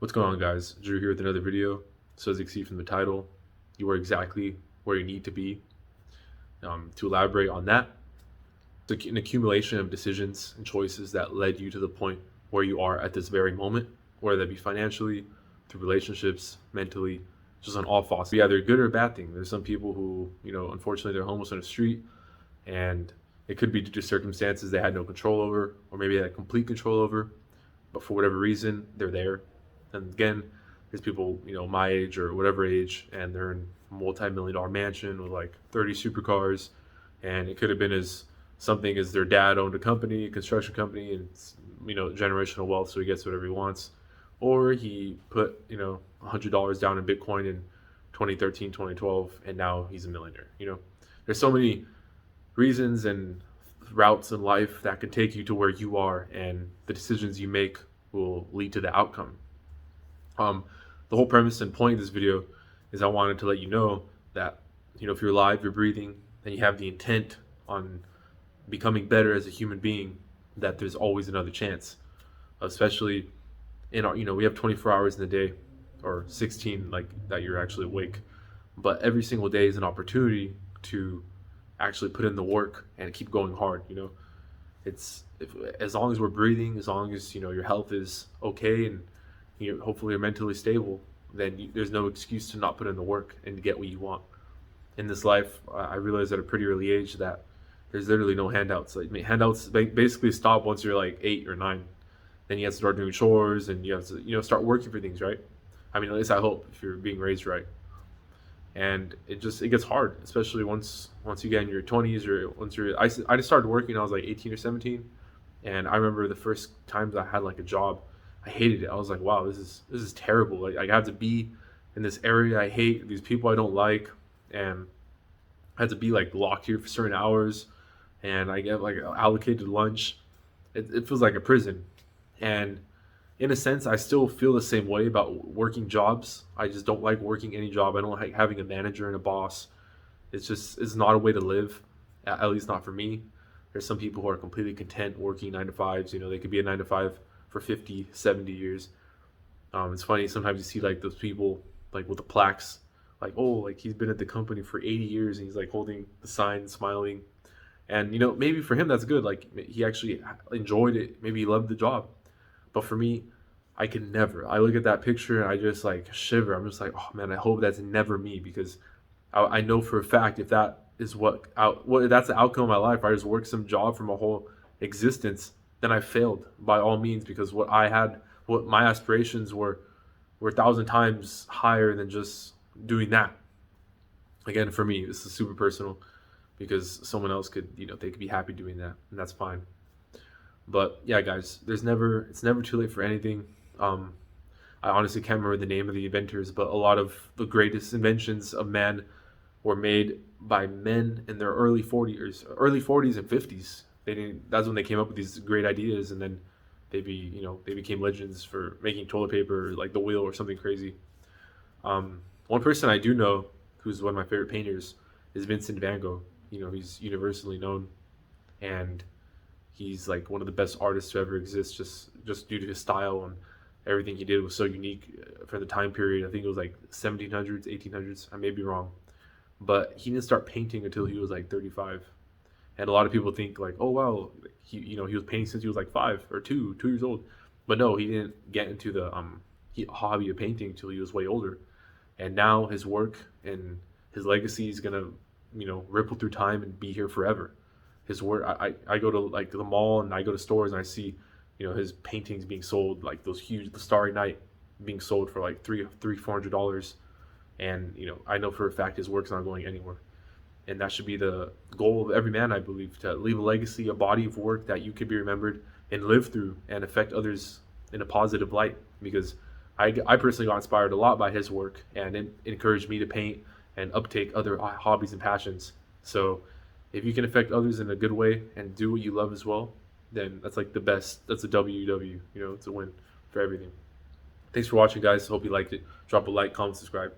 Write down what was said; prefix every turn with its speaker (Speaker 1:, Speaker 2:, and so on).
Speaker 1: What's going on, guys? Drew here with another video. So as you can see from the title, you are exactly where you need to be. To elaborate on that, it's an accumulation of decisions and choices that led you to the point where you are at this very moment, whether that be financially, through relationships, mentally, just on all facets. Be either a good or a bad thing. There's some people who, unfortunately they're homeless on the street, and it could be due to circumstances they had no control over, or maybe they had complete control over, but for whatever reason, they're there. And again, there's people, my age or whatever age, and they're in a multi-million-dollar mansion with like 30 supercars, and it could have been as something as their dad owned a construction company, and generational wealth, so he gets whatever he wants, or he put $100 down in Bitcoin in 2013, 2012, and now he's a millionaire. There's so many reasons and routes in life that can take you to where you are, and the decisions you make will lead to the outcome. The whole premise and point of this video is I wanted to let you know that, if you're alive, you're breathing, and you have the intent on becoming better as a human being, that there's always another chance. Especially in our, we have 24 hours in the day, or 16, like that you're actually awake. But every single day is an opportunity to actually put in the work and keep going hard. As long as we're breathing, as long as your health is okay, and hopefully you're mentally stable, then there's no excuse to not put in the work and to get what you want. In this life, I realized at a pretty early age that there's literally no handouts. Handouts basically stop once you're like 8 or 9. Then you have to start doing chores, and you have to start working for things, right? I mean, at least I hope, if you're being raised right. And it gets hard, especially once you get in your 20s, or I just started working when I was like 18 or 17, and I remember the first times I had like a job, I hated it. I was like, wow, this is terrible. Like, I have to be in this area I hate, these people I don't like, and I had to be like locked here for certain hours, and I get like allocated lunch. It feels like a prison. And in a sense, I still feel the same way about working jobs. I just don't like working any job. I don't like having a manager and a boss. It's not a way to live, at least not for me. There's some people who are completely content working 9 to 5s. They could be a 9 to 5 for 50, 70 years. It's funny, sometimes you see like those people like with the plaques, like, oh, like he's been at the company for 80 years, and he's like holding the sign, smiling. And maybe for him that's good. Like, he actually enjoyed it. Maybe he loved the job. But for me, I could never. I look at that picture and I just like shiver. I'm just like, oh man, I hope that's never me, because I know for a fact if that is if that's the outcome of my life, I just work some job for my whole existence, then I failed by all means, because what my aspirations were 1,000 times higher than just doing that. Again, for me, this is super personal, because someone else could, they could be happy doing that, and that's fine. But yeah, guys, it's never too late for anything. I honestly can't remember the name of the inventors, but a lot of the greatest inventions of man were made by men in their early 40s and 50s. That's when they came up with these great ideas, and then they became legends for making toilet paper, like the wheel or something crazy. One person I do know who's one of my favorite painters is Vincent van Gogh. He's universally known, and he's like one of the best artists to ever exist, just due to his style, and everything he did was so unique for the time period. I think it was like 1700s, 1800s. I may be wrong, but he didn't start painting until he was like 35. And a lot of people think like, oh wow, he was painting since he was like 5 or 2 years old. But no, he didn't get into the hobby of painting until he was way older. And now his work and his legacy is gonna ripple through time and be here forever. His work, I go to like the mall, and I go to stores, and I see his paintings being sold, like those huge, the Starry Night, being sold for like $400, and I know for a fact his work's not going anywhere. And that should be the goal of every man, I believe, to leave a legacy, a body of work that you could be remembered and live through and affect others in a positive light. Because I personally got inspired a lot by his work, and it encouraged me to paint and uptake other hobbies and passions. So if you can affect others in a good way and do what you love as well, then that's like the best. That's a WW. It's a win for everything. Thanks for watching, guys. Hope you liked it. Drop a like, comment, subscribe.